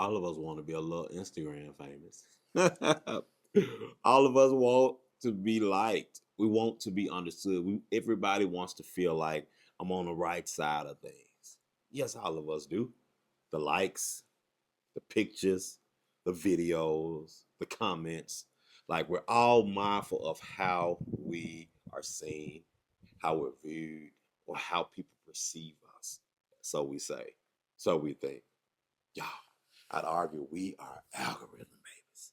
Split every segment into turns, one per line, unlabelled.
All of us want to be a little Instagram famous. All of us want to be liked. We want to be understood. Everybody wants to feel like I'm on the right side of things. Yes, all of us do. The likes, the pictures, the videos, the comments. Like we're all mindful of how we are seen, how we're viewed, or how people perceive us. So we say, so we think. Y'all, I'd argue we are algorithm babies.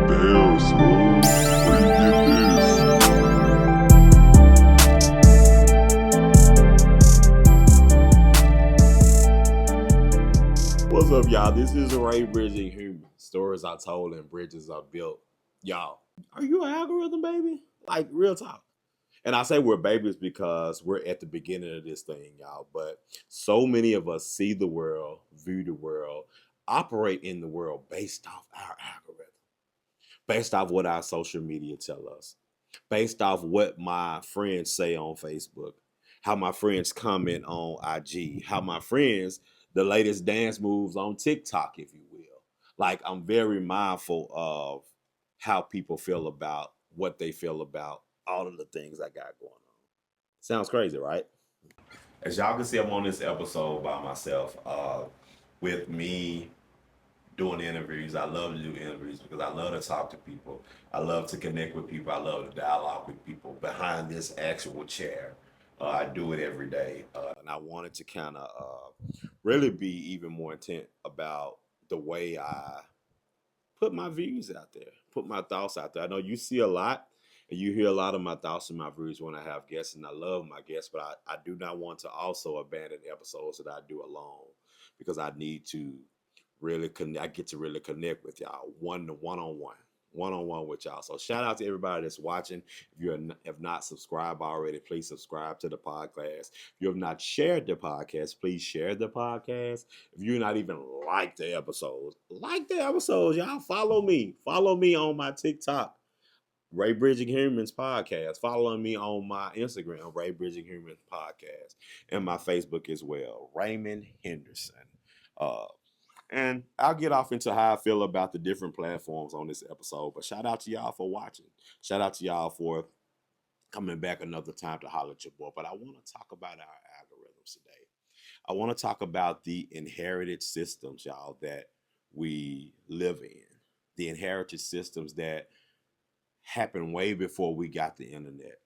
Damn, Smooth, where you get this?
What's up, y'all? This is Ray Bridging Human. Stories are told and bridges are built. Y'all, are you an algorithm baby? Like real talk. And I say we're babies because we're at the beginning of this thing, y'all. But so many of us see the world, view the world, operate in the world based off our algorithm, based off what our social media tell us, based off what my friends say on Facebook, how my friends comment on IG, how my friends, the latest dance moves on TikTok, if you will. Like I'm very mindful of how people feel about what they feel about all of the things I got going on. Sounds crazy, right? As y'all can see, I'm on this episode by myself. With me doing interviews. I love to do interviews because I love to talk to people. I love to connect with people. I love to dialogue with people behind this actual chair. I do it every day. And I wanted to kind of really be even more intent about the way I put my views out there, put my thoughts out there. I know you see a lot and you hear a lot of my thoughts and my views when I have guests, and I love my guests, but I do not want to also abandon episodes that I do alone because I need to really connect. I get to really connect with y'all one on one with y'all. So shout out to everybody that's watching. If have not subscribed already, please subscribe to the podcast. If you have not shared the podcast, please share the podcast. If you're not even like the episodes, y'all follow me on my TikTok, Ray Bridging Humans Podcast. Follow me on my Instagram, Ray Bridging Humans Podcast, and my Facebook as well, Raymond Henderson. Uh, and I'll get off into how I feel about the different platforms on this episode. But shout out to y'all for watching. Shout out to y'all for coming back another time to holler at your boy. But I want to talk about our algorithms today. I want to talk about the inherited systems, y'all, that we live in. The inherited systems that happened way before we got the internet.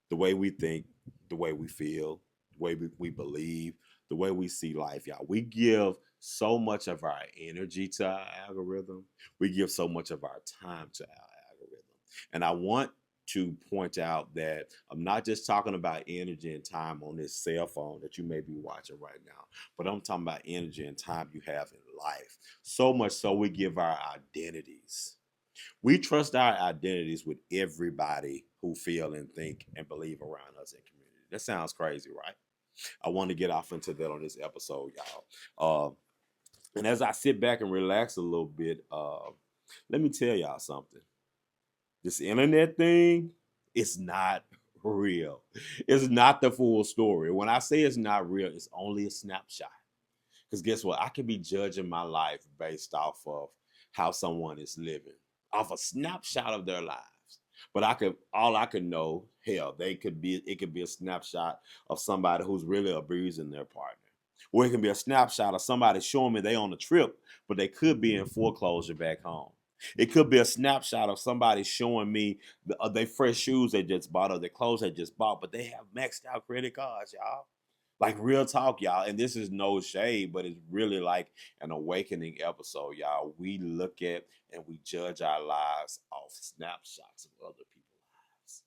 The way we think, the way we feel, the way we believe, the way we see life, y'all. We give so much of our energy to our algorithm. We give so much of our time to our algorithm. And I want to point out that I'm not just talking about energy and time on this cell phone that you may be watching right now, but I'm talking about energy and time you have in life. So much so we give our identities. We trust our identities with everybody who feel and think and believe around us in community. That sounds crazy, right? I want to get off into that on this episode, y'all. And as I sit back and relax a little bit, let me tell y'all something. This internet thing is not real. It's not the full story. When I say it's not real, it's only a snapshot. Because guess what? I can be judging my life based off of how someone is living, off a snapshot of their lives. But all I could know, hell, it could be a snapshot of somebody who's really abusing their partner. Or it can be a snapshot of somebody showing me they on a trip, but they could be in foreclosure back home. It could be a snapshot of somebody showing me their fresh shoes they just bought or their clothes they just bought, but they have maxed out credit cards, y'all. Like real talk, y'all. And this is no shade, but it's really like an awakening episode, y'all. We look at and we judge our lives off snapshots of other people's lives.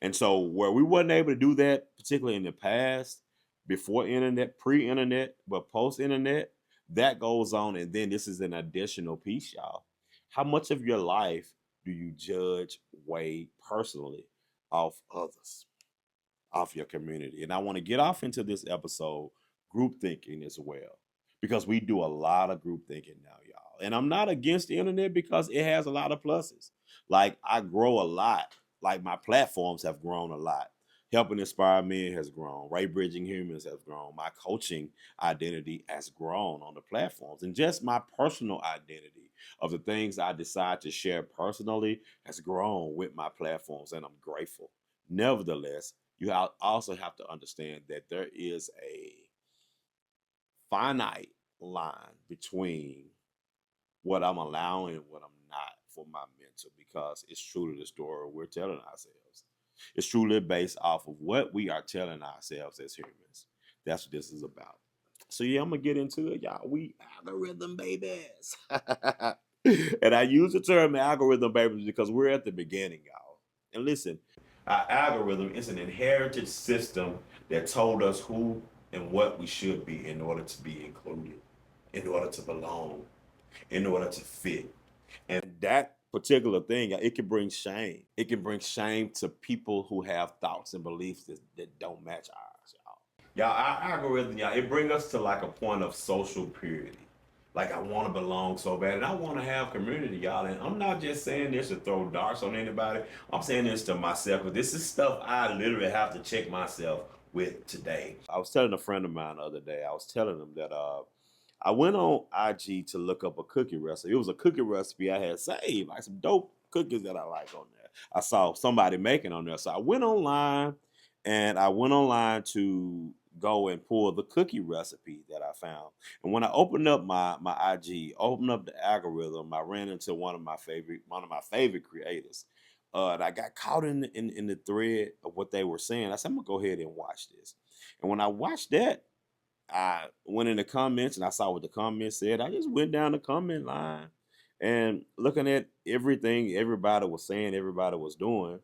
And so where we wasn't able to do that, particularly in the past, before internet, pre-internet, but post-internet, that goes on. And then this is an additional piece, y'all. How much of your life do you judge, weigh personally off others, off your community? And I want to get off into this episode, group thinking as well, because we do a lot of group thinking now, y'all. And I'm not against the internet because it has a lot of pluses. Like I grow a lot. Like my platforms have grown a lot. Helping Inspire Men has grown. Right Bridging Humans has grown. My coaching identity has grown on the platforms. And just my personal identity of the things I decide to share personally has grown with my platforms. And I'm grateful. Nevertheless, you also have to understand that there is a finite line between what I'm allowing and what I'm not for my mental because it's truly the story we're telling ourselves. It's truly based off of what we are telling ourselves as humans. That's what this is about. So yeah, I'm gonna get into it, y'all. We algorithm babies. And I use the term algorithm babies because we're at the beginning, y'all. And listen, our algorithm is an inherited system that told us who and what we should be in order to be included, in order to belong, in order to fit. And that particular thing, it can bring shame. It can bring shame to people who have thoughts and beliefs that don't match ours, y'all. Y'all, our algorithm, y'all, it brings us to like a point of social purity. Like I want to belong so bad, and I want to have community, y'all. And I'm not just saying this to throw darts on anybody. I'm saying this to myself, but this is stuff I literally have to check myself with today. I was telling a friend of mine the other day. I was telling him that I went on IG to look up a cookie recipe. It was a cookie recipe I had saved, like some dope cookies that I like on there. I saw somebody making on there. So I went online to go and pull the cookie recipe that I found. And when I opened up my IG, opened up the algorithm, I ran into one of my favorite creators. And I got caught in the thread of what they were saying. I said, I'm gonna go ahead and watch this. And when I watched that, I went in the comments and I saw what the comments said. I just went down the comment line and looking at everything everybody was saying, everybody was doing.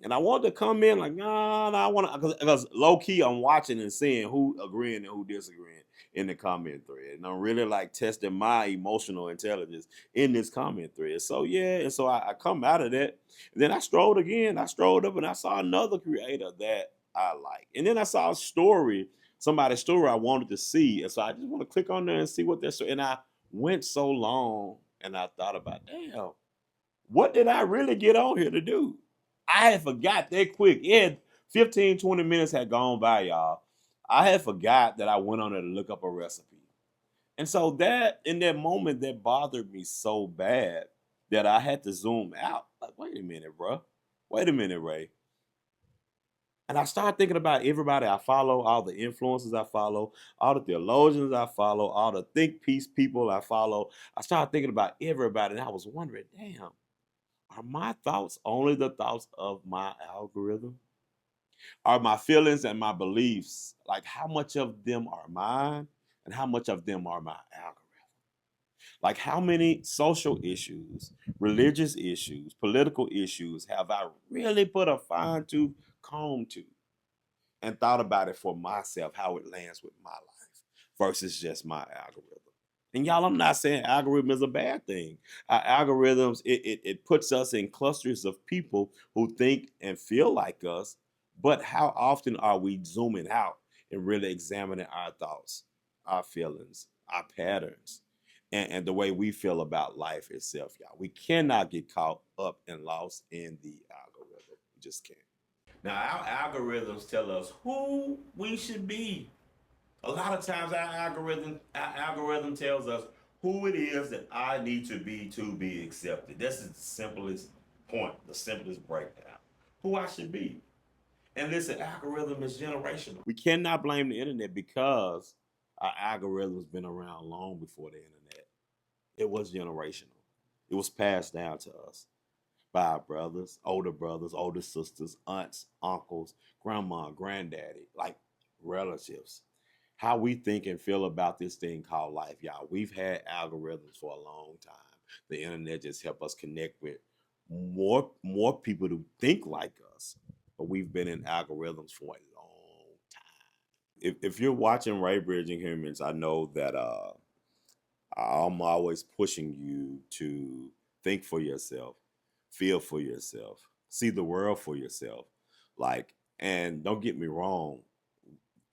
And I wanted to come in like, nah, I want to, because low key, I'm watching and seeing who agreeing and who disagreeing in the comment thread. And I'm really like testing my emotional intelligence in this comment thread. So, yeah. And so I come out of that. And then I strolled again. I strolled up and I saw another creator that I like. And then I saw a story, somebody's story I wanted to see. And so I just want to click on there and see what they're saying. And I went so long and I thought about, damn, what did I really get on here to do? I had forgot that quick. Yeah, 15, 20 minutes had gone by, y'all. I had forgot that I went on there to look up a recipe. And so that in that moment that bothered me so bad that I had to zoom out. Like, wait a minute, bro. Wait a minute, Ray. And I started thinking about everybody I follow, all the influencers I follow, all the theologians I follow, all the think peace people I follow. I started thinking about everybody, and I was wondering, damn, are my thoughts only the thoughts of my algorithm? Are my feelings and my beliefs, like how much of them are mine and how much of them are my algorithm? Like how many social issues, religious issues, political issues have I really put a fine tooth comb to and thought about it for myself, how it lands with my life versus just my algorithm? And y'all, I'm not saying algorithm is a bad thing. Our algorithms, it puts us in clusters of people who think and feel like us, but how often are we zooming out and really examining our thoughts, our feelings, our patterns, and the way we feel about life itself, y'all? We cannot get caught up and lost in the algorithm. We just can't. Now, our algorithms tell us who we should be. A lot of times our algorithm tells us who it is that I need to be accepted. This is the simplest point, the simplest breakdown. Who I should be. And listen, algorithm is generational. We cannot blame the internet because our algorithm's been around long before the internet. It was generational. It was passed down to us by our brothers, older sisters, aunts, uncles, grandma, granddaddy, like relatives. How we think and feel about this thing called life, y'all. We've had algorithms for a long time. The internet just helped us connect with more people who think like us, but we've been in algorithms for a long time. If you're watching Ray Bridging Humans, I know that I'm always pushing you to think for yourself, feel for yourself, see the world for yourself. Like, and don't get me wrong,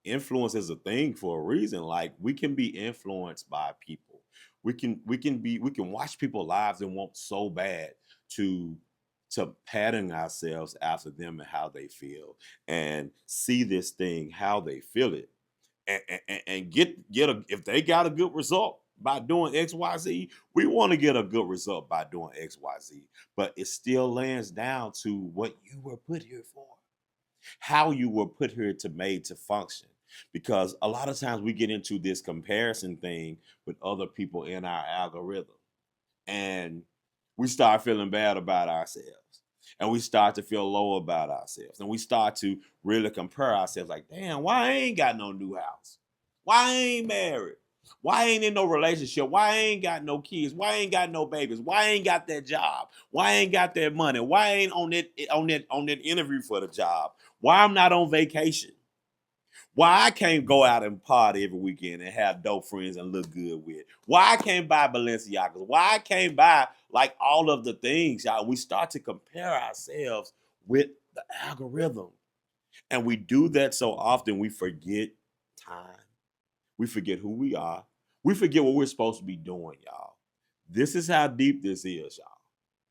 influence is a thing for a reason. Like, we can be influenced by people. we can watch people's lives and want so bad to pattern ourselves after them and how they feel, and see this thing how they feel it, and get a, if they got a good result by doing XYZ, we want to get a good result by doing XYZ. But it still lands down to what you were put here for, how you were put here to made to function. Because a lot of times we get into this comparison thing with other people in our algorithm, and we start feeling bad about ourselves, and we start to feel low about ourselves, and we start to really compare ourselves like, damn, why I ain't got no new house, why I ain't married, why I ain't in no relationship, why I ain't got no kids, why I ain't got no babies, why I ain't got that job, why I ain't got that money, why I ain't on that interview for the job, why I'm not on vacation, why I can't go out and party every weekend and have dope friends and look good with? Why I can't buy Balenciagas? Why I can't buy like all of the things, y'all? We start to compare ourselves with the algorithm. And we do that so often we forget time. We forget who we are. We forget what we're supposed to be doing, y'all. This is how deep this is, y'all.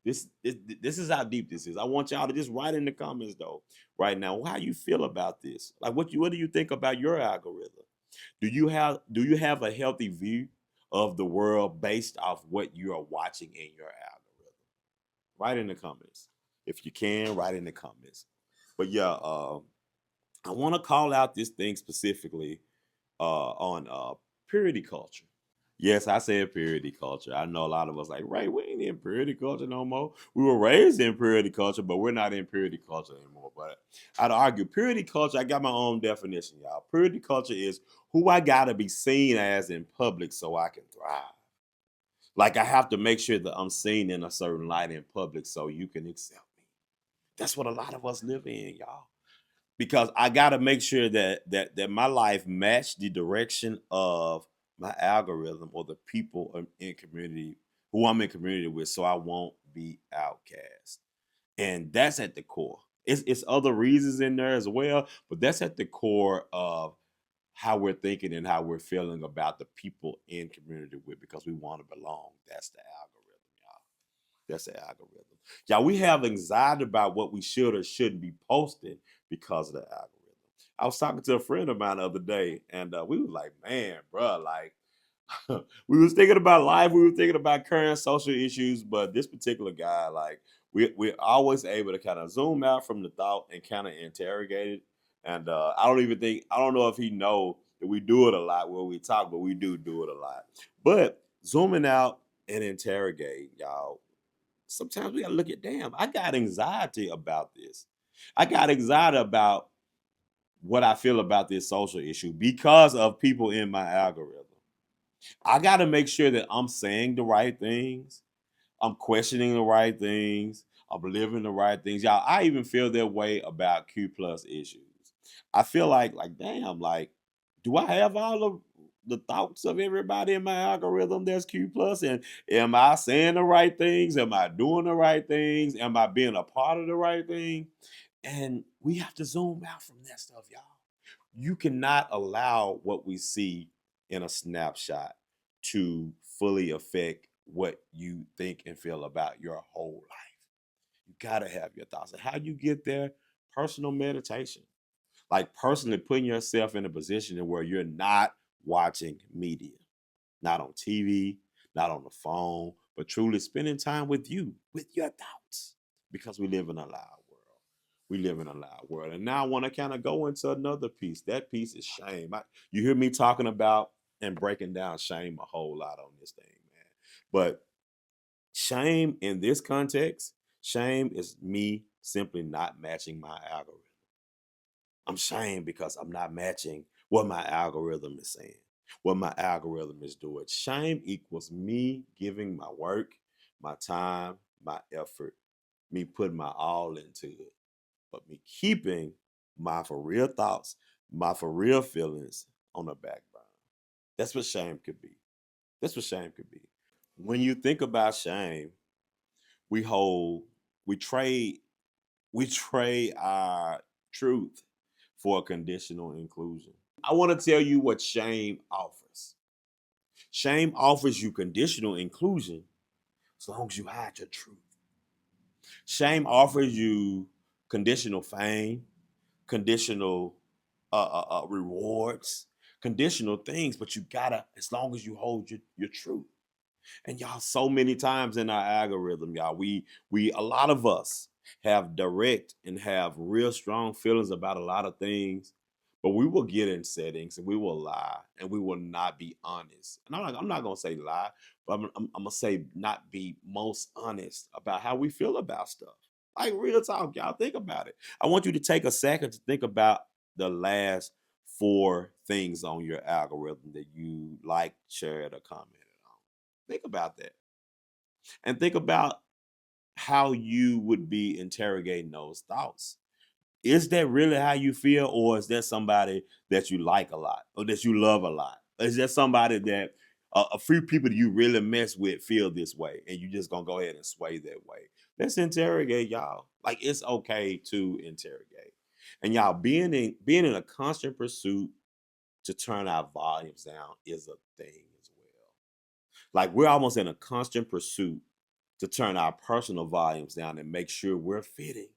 This is how deep this is. I want y'all to just write in the comments though, right now, how you feel about this. Like what do you think about your algorithm? Do you have a healthy view of the world based off what you are watching in your algorithm? Write in the comments. If you can, write in the comments. But yeah, I want to call out this thing specifically on purity culture. Yes, I said purity culture. I know a lot of us like, right, we ain't in purity culture no more. We were raised in purity culture, but we're not in purity culture anymore. But I'd argue purity culture, I got my own definition, y'all. Purity culture is who I gotta be seen as in public so I can thrive. Like I have to make sure that I'm seen in a certain light in public so you can accept me. That's what a lot of us live in, y'all. Because I gotta make sure that my life matched the direction of my algorithm or the people in community who I'm in community with, so I won't be outcast. And that's at the core. It's other reasons in there as well, but that's at the core of how we're thinking and how we're feeling about the people in community with, because we want to belong. That's the algorithm, y'all. That's the algorithm. Yeah, we have anxiety about what we should or shouldn't be posting because of the algorithm. I was talking to a friend of mine the other day, and we was like, man, bro, like, we was thinking about life, we were thinking about current social issues, but this particular guy, like, we're always able to kind of zoom out from the thought and kind of interrogate it. And I don't know if he know that we do it a lot when we talk, but we do it a lot. But zooming out and interrogate, y'all, sometimes we gotta look at, damn, I got anxiety about this. I got anxiety about what I feel about this social issue because of people in my algorithm. I gotta make sure that I'm saying the right things, I'm questioning the right things, I'm living the right things. Y'all, I even feel that way about Q plus issues. I feel like, damn, like, do I have all of the thoughts of everybody in my algorithm that's Q plus? And am I saying the right things? Am I doing the right things? Am I being a part of the right thing? And we have to zoom out from that stuff, y'all. You cannot allow what we see in a snapshot to fully affect what you think and feel about your whole life. You gotta have your thoughts. And how you get there? Personal meditation. Like personally putting yourself in a position where you're not watching media, not on TV, not on the phone, but truly spending time with you, with your thoughts, because we live in a loud world. We live in a loud world. And now I want to kind of go into another piece. That piece is shame. You hear me talking about and breaking down shame a whole lot on this thing, man. But shame in this context, shame is me simply not matching my algorithm. I'm shamed because I'm not matching what my algorithm is saying, what my algorithm is doing. Shame equals me giving my work, my time, my effort, me putting my all into it, but me keeping my for real thoughts, my for real feelings on the back burner. That's what shame could be. That's what shame could be. When you think about shame, we hold, we trade, we trade our truth for conditional inclusion. I want to tell you what shame offers. Shame offers you conditional inclusion as long as you hide your truth. Shame offers you conditional fame, conditional rewards, conditional things, but you gotta, as long as you hold your truth. And y'all, so many times in our algorithm, y'all, we a lot of us have direct and have real strong feelings about a lot of things, but we will get in settings and we will lie and we will not be honest. And I'm not gonna say lie, but I'm gonna say not be most honest about how we feel about stuff. Like real talk, y'all. Think about it. I want you to take a second to think about the last four things on your algorithm that you like, shared, or commented on. Think about that. And think about how you would be interrogating those thoughts. Is that really how you feel, or is that somebody that you like a lot or that you love a lot? Is that somebody that a few people that you really mess with feel this way and you just gonna go ahead and sway that way? Let's interrogate y'all. Like it's okay to interrogate. And y'all being in a constant pursuit to turn our volumes down is a thing as well. Like we're almost in a constant pursuit to turn our personal volumes down and make sure we're fitting.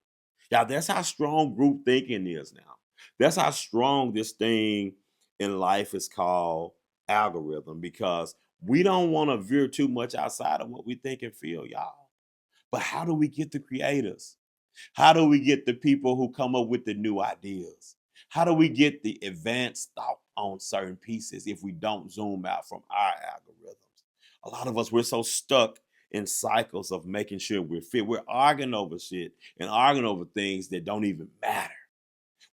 Yeah, that's how strong group thinking is now. That's how strong this thing in life is called algorithm, because we don't want to veer too much outside of what we think and feel, y'all. But how do we get the creators? How do we get the people who come up with the new ideas? How do we get the advanced thought on certain pieces if we don't zoom out from our algorithms? A lot of us, we're so stuck in cycles of making sure we're fit. We're arguing over shit and arguing over things that don't even matter.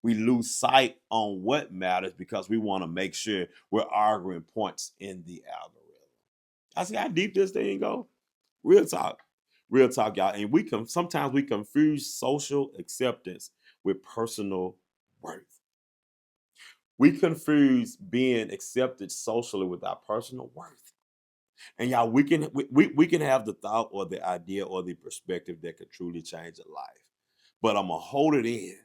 We lose sight on what matters because we want to make sure we're arguing points in the algorithm. I see how deep this thing go. Real talk. Real talk, y'all. And sometimes we confuse social acceptance with personal worth. We confuse being accepted socially with our personal worth. And y'all, we can have the thought or the idea or the perspective that could truly change a life. But I'm gonna hold it in.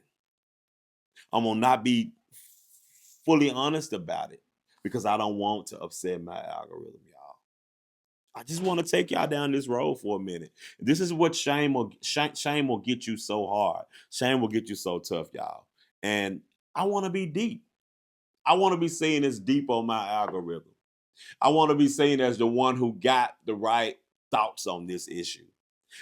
I'm gonna not be fully honest about it because I don't want to upset my algorithm, y'all. I just want to take y'all down this road for a minute. This is what shame will get you so hard. Shame will get you so tough, y'all. And I want to be deep. I want to be seen as deep on my algorithm. I want to be seen as the one who got the right thoughts on this issue.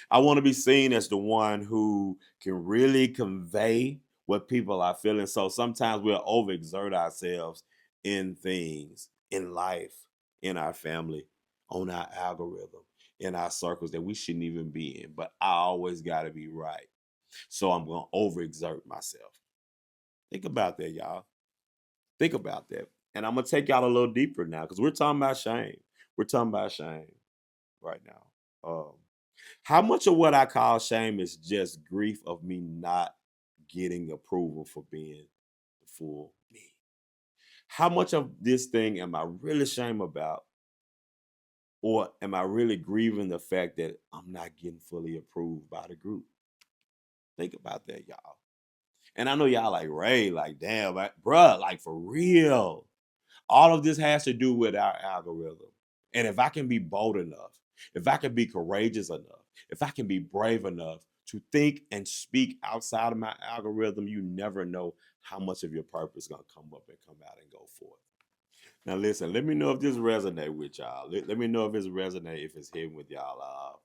I want to be seen as the one who can really convey what people are feeling. So sometimes we'll overexert ourselves in things, in life, in our family, on our algorithm, in our circles that we shouldn't even be in. But I always got to be right. So I'm going to overexert myself. Think about that, y'all. Think about that. And I'm going to take y'all a little deeper now because we're talking about shame. We're talking about shame right now. How much of what I call shame is just grief of me not getting approval for being the full me? How much of this thing am I really ashamed about? Or am I really grieving the fact that I'm not getting fully approved by the group? Think about that, y'all. And I know y'all like, Ray, like, damn, bruh, like for real. All of this has to do with our algorithm. And if I can be bold enough, if I can be courageous enough, if I can be brave enough to think and speak outside of my algorithm, you never know how much of your purpose is going to come up and come out and go forth. Now, listen, let me know if this resonate with y'all. Let me know if it's resonate, if it's hitting with y'all.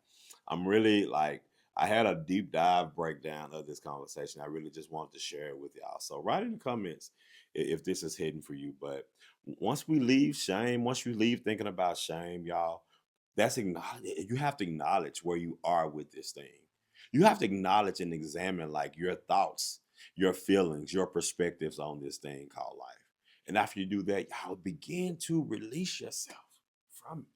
I'm really like, I had a deep dive breakdown of this conversation. I really just wanted to share it with y'all. So write in the comments if this is hidden for you. But once we leave shame, once you leave thinking about shame, y'all, that's you have to acknowledge where you are with this thing. You have to acknowledge and examine like your thoughts, your feelings, your perspectives on this thing called life. And after you do that, y'all begin to release yourself from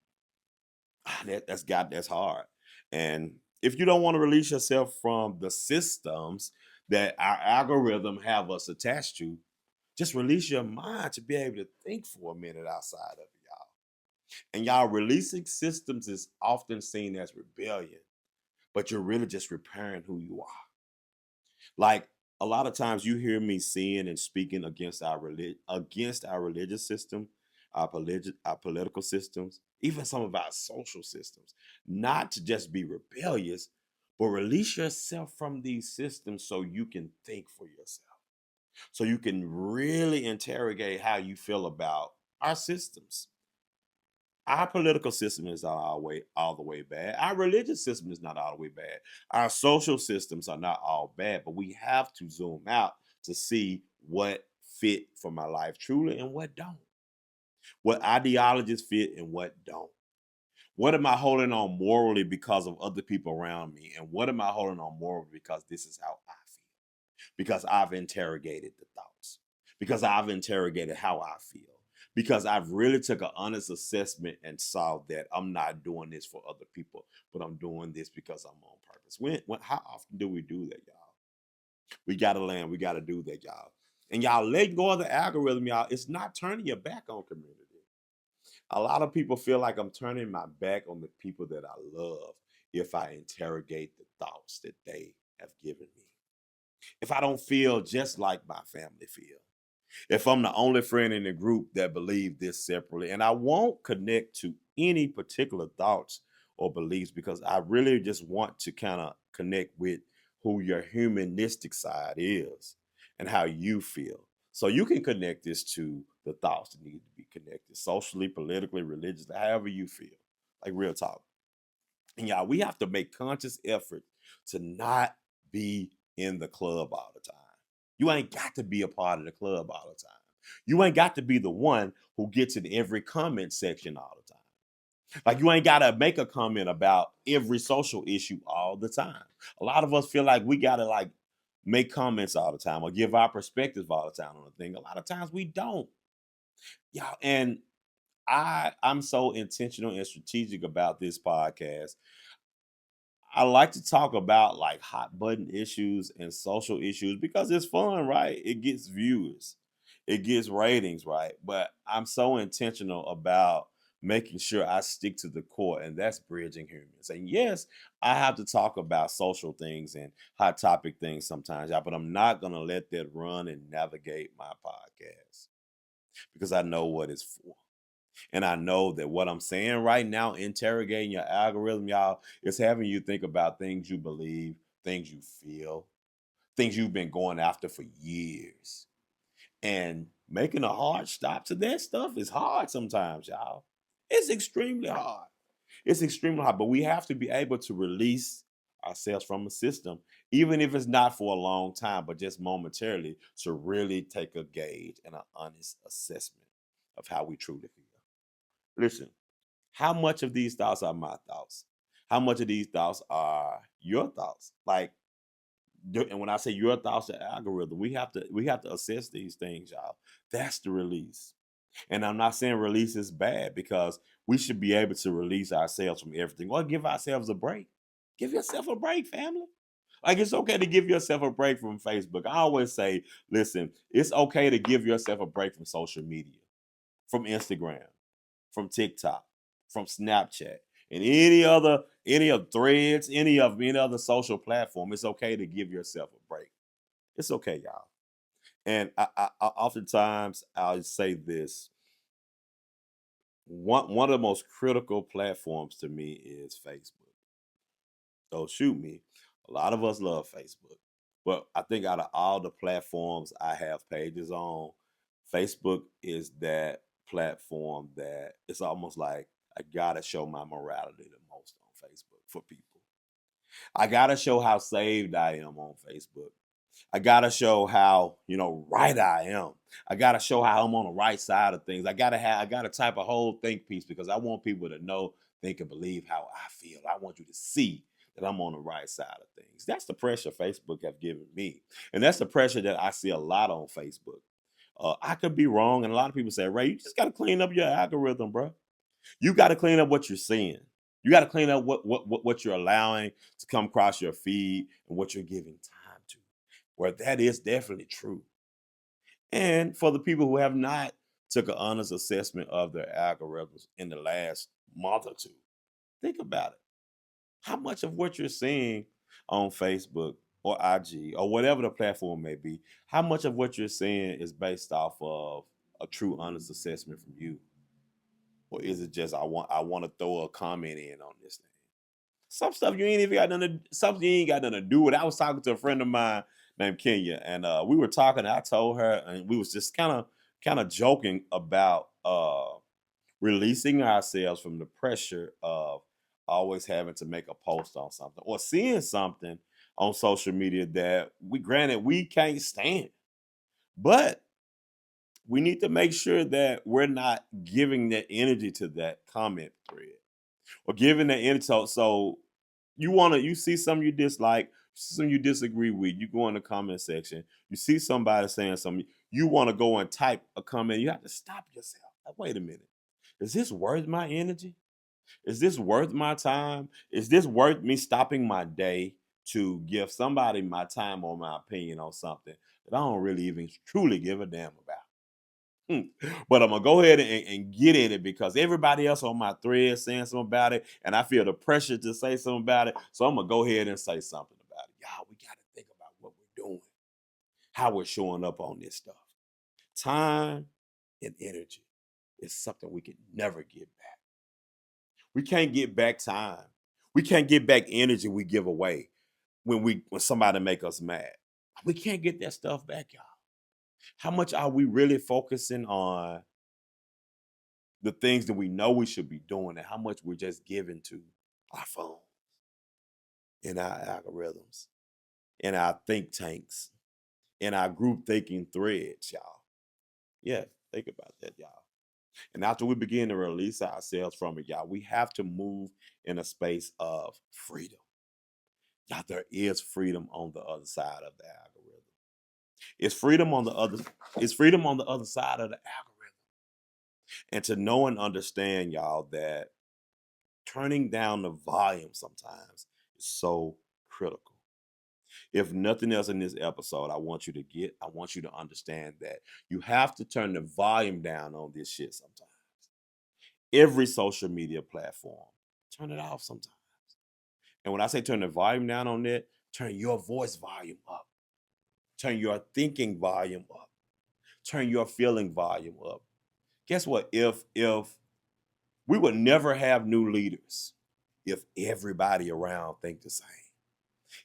it. That's hard. And if you don't want to release yourself from the systems that our algorithm have us attached to, just release your mind to be able to think for a minute outside of it, y'all. And y'all, releasing systems is often seen as rebellion, but you're really just repairing who you are. Like a lot of times you hear me seeing and speaking against our religious system, our political systems. even some of our social systems, not to just be rebellious, but release yourself from these systems so you can think for yourself, so you can really interrogate how you feel about our systems. Our political system is not all the way bad. Our religious system is not all the way bad. Our social systems are not all bad, but we have to zoom out to see what fit for my life truly and what don't. What ideologies fit and what don't. What am I holding on morally because of other people around me? And what am I holding on morally because this is how I feel? Because I've interrogated the thoughts, because I've interrogated how I feel, because I've really took an honest assessment and saw that I'm not doing this for other people, but I'm doing this because I'm on purpose. How often do we do that, y'all? We got to land. We got to do that, y'all. And y'all let go of the algorithm, y'all. It's not turning your back on community. A lot of people feel like I'm turning my back on the people that I love if I interrogate the thoughts that they have given me. If I don't feel just like my family feel, if I'm the only friend in the group that believe this separately, and I won't connect to any particular thoughts or beliefs because I really just want to kind of connect with who your humanistic side is and how you feel. So you can connect this to the thoughts that need to be connected socially, politically, religiously, however you feel. Like real talk. And y'all, we have to make conscious effort to not be in the club all the time. You ain't got to be a part of the club all the time. You ain't got to be the one who gets in every comment section all the time. Like you ain't got to make a comment about every social issue all the time. A lot of us feel like we got to like make comments all the time or give our perspectives all the time on a thing. A lot of times we don't. Y'all, and I'm so intentional and strategic about this podcast. I like to talk about like hot button issues and social issues because it's fun, right? It gets viewers, it gets ratings, right? But I'm so intentional about making sure I stick to the core, and that's bridging humans. And yes, I have to talk about social things and hot topic things sometimes, yeah, but I'm not going to let that run and navigate my podcast because I know what it's for. And I know that what I'm saying right now, interrogating your algorithm, y'all, is having you think about things you believe, things you feel, things you've been going after for years. And making a hard stop to that stuff is hard sometimes, y'all. It's extremely hard. It's extremely hard, but we have to be able to release ourselves from a system, even if it's not for a long time, but just momentarily, to really take a gauge and an honest assessment of how we truly feel. Listen, how much of these thoughts are my thoughts? How much of these thoughts are your thoughts? Like, and when I say your thoughts, the algorithm, we have to assess these things, y'all. That's the release. And I'm not saying release is bad because we should be able to release ourselves from everything or give ourselves a break. Give yourself a break, family. Like it's okay to give yourself a break from Facebook. I always say, listen, it's okay to give yourself a break from social media, from Instagram, from TikTok, from Snapchat, and any of threads, any other social platform. It's okay to give yourself a break. It's okay, y'all. And I oftentimes I'll say this. One of the most critical platforms to me is Facebook. Don't shoot me. A lot of us love Facebook. But I think out of all the platforms I have pages on, Facebook is that platform that it's almost like I gotta show my morality the most on Facebook for people. I gotta show how saved I am on Facebook. I gotta show how right I am. I gotta show how I'm on the right side of things. I gotta type a whole think piece because I want people to know, think, and believe how I feel. I want you to see that I'm on the right side of things. That's the pressure Facebook have given me, and that's the pressure that I see a lot on Facebook. I could be wrong, and a lot of people say, Ray, you just gotta clean up your algorithm, bro. You gotta clean up what you're seeing. You gotta clean up what you're allowing to come across your feed and what you're giving time to where that is definitely true. And for the people who have not took an honest assessment of their algorithms in the last month or two, think about it. How much of what you're seeing on Facebook or IG or whatever the platform may be, how much of what you're seeing is based off of a true honest assessment from you? Or is it just I want to throw a comment in on this thing? Some stuff you ain't even got nothing something you ain't got nothing to do with. I was talking to a friend of mine named Kenya, and we were talking. I told her, and we was just kind of joking about releasing ourselves from the pressure of always having to make a post on something or seeing something on social media that we can't stand. But we need to make sure that we're not giving that energy to that comment thread or giving that energy. So you see something you dislike, something you disagree with, you go in the comment section, you see somebody saying something, you want to go and type a comment, you have to stop yourself. Like, wait a minute. Is this worth my energy? Is this worth my time? Is this worth me stopping my day to give somebody my time or my opinion on something that I don't really even truly give a damn about? But I'm gonna go ahead and get in it because everybody else on my thread saying something about it, and I feel the pressure to say something about it. So I'm gonna go ahead and say something about it. Y'all, we gotta think about what we're doing, how we're showing up on this stuff. Time and energy is something we can never get back. We can't get back time. We can't get back energy we give away when somebody make us mad. We can't get that stuff back, y'all. How much are we really focusing on the things that we know we should be doing and how much we're just giving to our phones and our algorithms and our think tanks and our group thinking threads, y'all? Yeah, think about that, y'all. And after we begin to release ourselves from it, y'all, we have to move in a space of freedom. Y'all, there is freedom on the other side of the algorithm. It's freedom on the other, it's freedom on the other side of the algorithm. And to know and understand, y'all, that turning down the volume sometimes is so critical. If nothing else in this episode, I want you to understand that you have to turn the volume down on this shit sometimes. Every social media platform, turn it off sometimes. And when I say turn the volume down on it, turn your voice volume up. Turn your thinking volume up. Turn your feeling volume up. Guess what? If we would never have new leaders if everybody around think the same.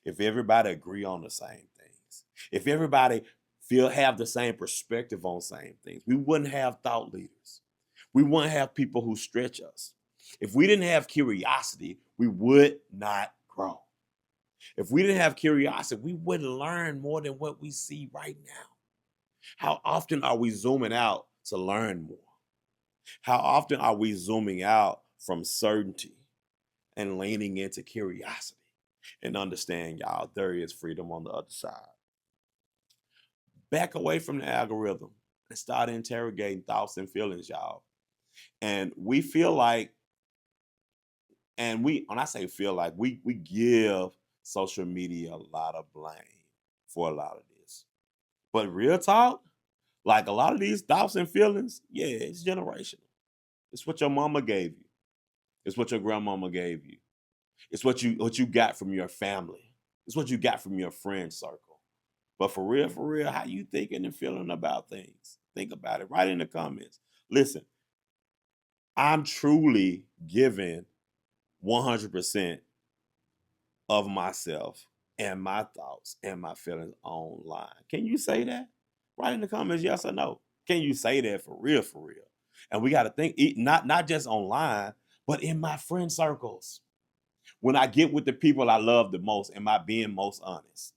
If everybody agree on the same things. If everybody have the same perspective on same things. We wouldn't have thought leaders. We wouldn't have people who stretch us. If we didn't have curiosity, we would not grow. If we didn't have curiosity, we wouldn't learn more than what we see right now. How often are we zooming out to learn more? How often are we zooming out from certainty and leaning into curiosity and understand, y'all, there is freedom on the other side? Back away from the algorithm and start interrogating thoughts and feelings, y'all. And we feel like, when I say feel like, we give social media a lot of blame for a lot of this. But real talk, like a lot of these thoughts and feelings, yeah, it's generational. It's what your mama gave you. It's what your grandmama gave you. It's what you got from your family. It's what you got from your friend circle. But for real, how you thinking and feeling about things? Think about it. Write in the comments. Listen, I'm truly giving 100% of myself and my thoughts and my feelings online. Can you say that? Write in the comments, yes or no. Can you say that for real, for real? And we got to think, not just online, but in my friend circles. When I get with the people I love the most, am I being most honest?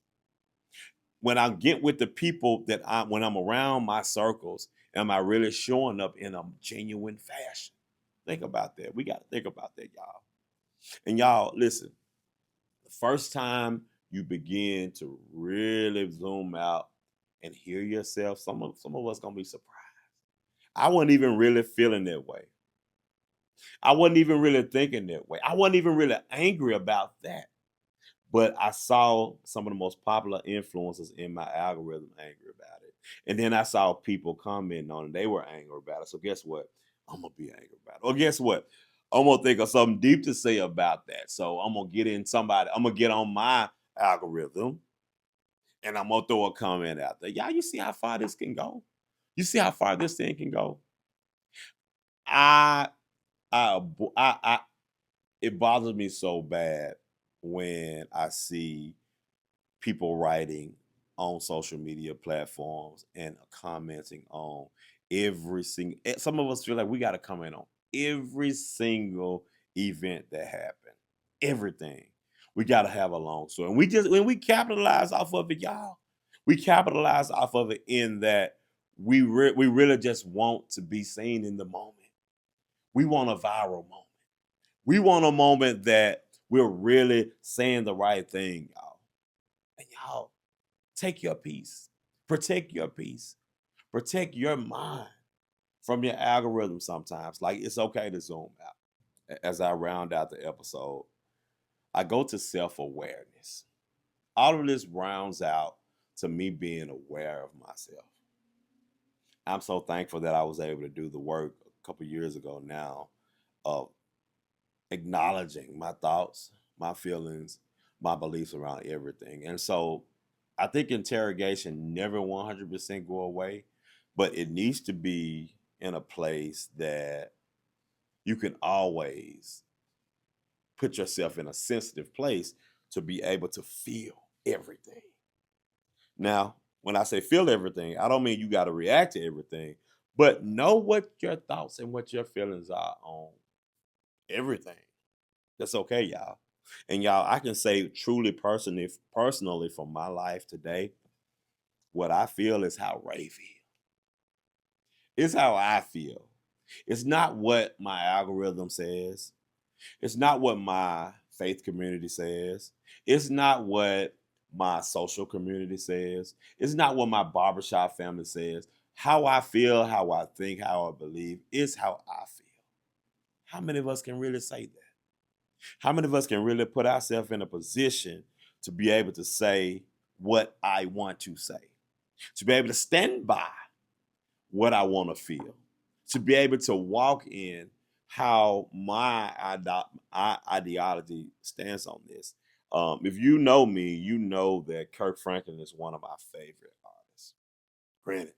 When I get with the people when I'm around my circles, am I really showing up in a genuine fashion? Think about that. We got to think about that, y'all. And y'all, listen, the first time you begin to really zoom out and hear yourself, some of us gonna be surprised. I wasn't even really feeling that way. I wasn't even really thinking that way. I wasn't even really angry about that. But I saw some of the most popular influencers in my algorithm angry about it. And then I saw people commenting on it. They were angry about it. So guess what? I'm going to be angry about it. Or guess what? I'm going to think of something deep to say about that. So I'm going to I'm going to get on my algorithm and I'm going to throw a comment out there. Y'all, you see how far this can go? You see how far this thing can go? I it bothers me so bad when I see people writing on social media platforms and commenting on every single. Some of us feel like we got to comment on every single event that happened, everything. We got to have a long story, and when we capitalize off of it, y'all, we capitalize off of it in that we really just want to be seen in the moment. We want a viral moment. We want a moment that we're really saying the right thing, y'all. And y'all, take your peace. Protect your peace. Protect your mind from your algorithm sometimes. Like it's okay to zoom out. As I round out the episode, I go to self-awareness. All of this rounds out to me being aware of myself. I'm so thankful that I was able to do the work a couple years ago now of acknowledging my thoughts, my feelings, my beliefs around everything. And so I think interrogation never 100% go away, but it needs to be in a place that you can always put yourself in a sensitive place to be able to feel everything. Now, when I say feel everything, I don't mean you got to react to everything, but know what your thoughts and what your feelings are on everything. That's okay, y'all. And y'all, I can say truly personally from my life today, what I feel is how Ray feels. It's how I feel. It's not what my algorithm says. It's not what my faith community says. It's not what my social community says. It's not what my barbershop family says. How I feel, how I think, how I believe is how I feel. How many of us can really say that? How many of us can really put ourselves in a position to be able to say what I want to say? To be able to stand by what I want to feel? To be able to walk in how my ideology stands on this. If you know me, you know that Kirk Franklin is one of my favorite artists. Granted,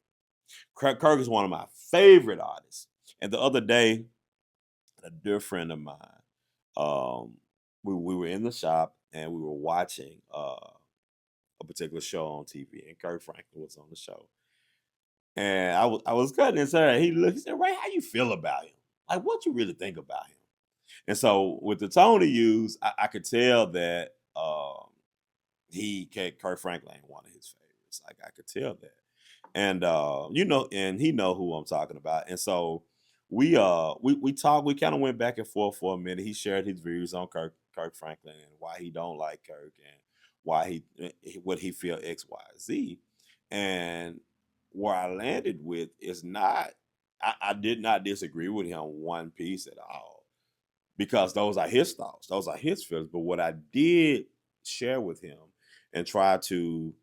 Kirk is one of my favorite artists. And the other day, a dear friend of mine, um, we were in the shop and we were watching a particular show on TV, and Kirk Franklin was on the show. And I was cutting his hair. And he said, "Ray, how you feel about him? Like, what you really think about him?" And so with the tone he used, I could tell that Kirk Franklin ain't one of his favorites. Like I could tell that. And and he know who I'm talking about. And so we talked, we kind of went back and forth for a minute. He shared his views on Kirk Franklin and why he don't like Kirk and why what he feel X, Y, Z. And where I landed with is not I did not disagree with him one piece at all because those are his thoughts, those are his feelings. But what I did share with him and try to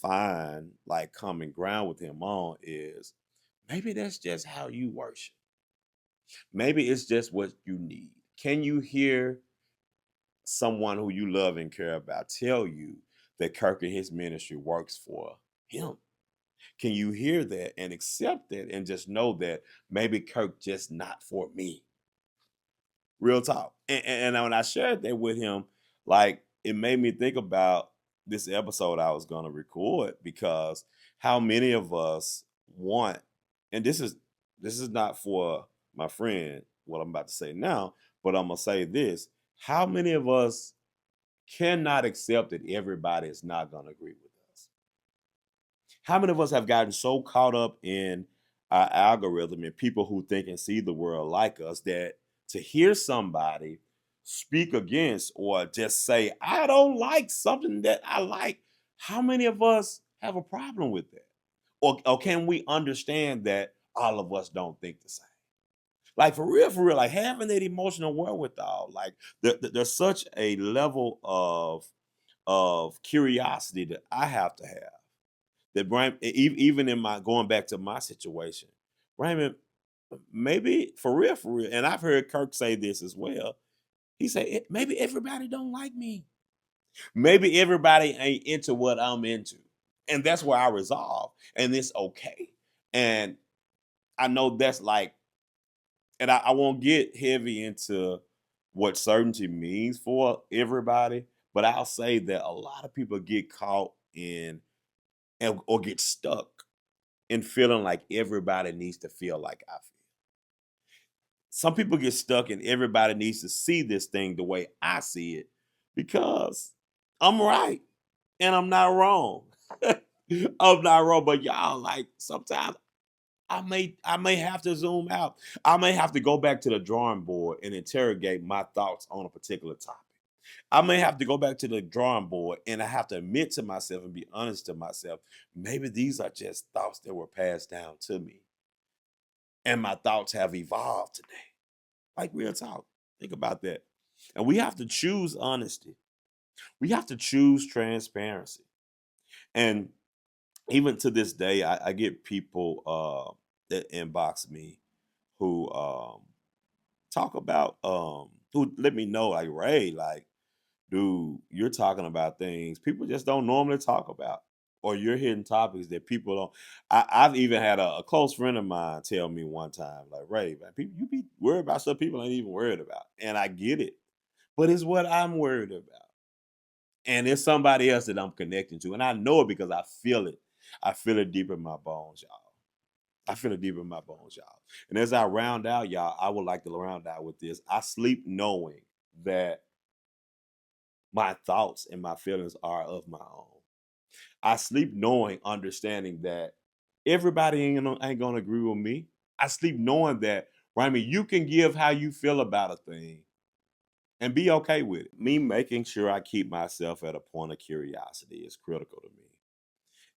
find like common ground with him on is maybe that's just how you worship. Maybe it's just what you need. Can you hear someone who you love and care about tell you that Kirk and his ministry works for him? Can you hear that and accept it and just know that maybe Kirk just not for me? Real talk. And when I shared that with him, like it made me think about this episode I was gonna record because how many of us want, and this is not for my friend, what I'm about to say now, but I'm gonna say this. How many of us cannot accept that everybody is not gonna agree with us? How many of us have gotten so caught up in our algorithm and people who think and see the world like us that to hear somebody speak against or just say, I don't like something that I like, how many of us have a problem with that? Or can we understand that all of us don't think the same? Like for real, like having that emotional wherewithal, like there's such a level of curiosity that I have to have that Brian, even in my going back to my situation, Raymond, maybe for real, and I've heard Kirk say this as well. He said, maybe everybody don't like me. Maybe everybody ain't into what I'm into. And that's where I resolve. And it's okay. And I know that's like And I won't get heavy into what certainty means for everybody, but I'll say that a lot of people get caught in or get stuck in feeling like everybody needs to feel like I feel. Some people get stuck and everybody needs to see this thing the way I see it because I'm right and I'm not wrong. I'm not wrong, but y'all, like, sometimes I may have to zoom out. I may have to go back to the drawing board and interrogate my thoughts on a particular topic. I may have to go back to the drawing board and I have to admit to myself and be honest to myself. Maybe these are just thoughts that were passed down to me. And my thoughts have evolved today. Like, real talk. Think about that. And we have to choose honesty. We have to choose transparency. And even to this day, I get people that inbox me who talk about who let me know, like, Ray, like, dude, you're talking about things people just don't normally talk about, or you're hitting topics that people don't. I've even had a close friend of mine tell me one time, like, Ray, man, people, you be worried about stuff people ain't even worried about, and I get it, but it's what I'm worried about, and it's somebody else that I'm connecting to, and I know it because I feel it. I feel it deep in my bones, y'all. I feel it deep in my bones, y'all. And as I round out, y'all, I would like to round out with this. I sleep knowing that my thoughts and my feelings are of my own. I sleep knowing, understanding that everybody ain't gonna agree with me. I sleep knowing that, right? I mean, you can give how you feel about a thing and be okay with it. Me making sure I keep myself at a point of curiosity is critical to me.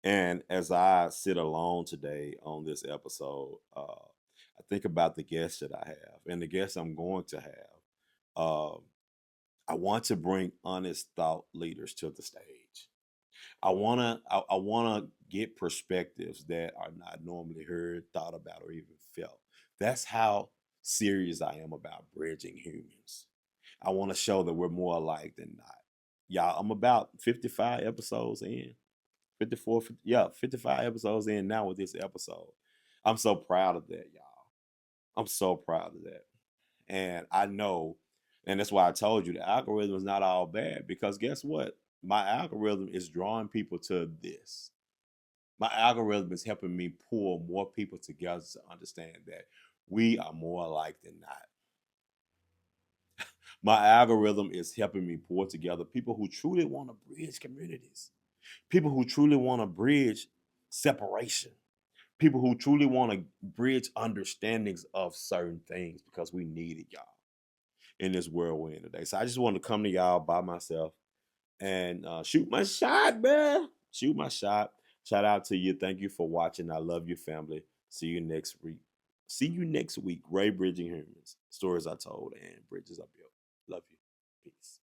And as I sit alone today on this episode, I think about the guests that I have and the guests I'm going to have. Um, I want to bring honest thought leaders to the stage. I wanna get perspectives that are not normally heard, thought about, or even felt. That's how serious I am about bridging humans. I want to show that we're more alike than not. Y'all, I'm about 55 episodes in. 54, 55 episodes in now with this episode. I'm so proud of that, y'all. I'm so proud of that. And I know, and that's why I told you the algorithm is not all bad, because guess what? My algorithm is drawing people to this. My algorithm is helping me pull more people together to understand that we are more alike than not. My algorithm is helping me pull together people who truly want to bridge communities, people who truly want to bridge separation, people who truly want to bridge understandings of certain things, because we need it, y'all, in this world we're in today. So I just want to come to y'all by myself and shoot my shot, man. Shoot my shot. Shout out to you. Thank you for watching. I love your family. See you next week. See you next week. Ray Bridging Humans. Stories I told and bridges I built. Love you. Peace.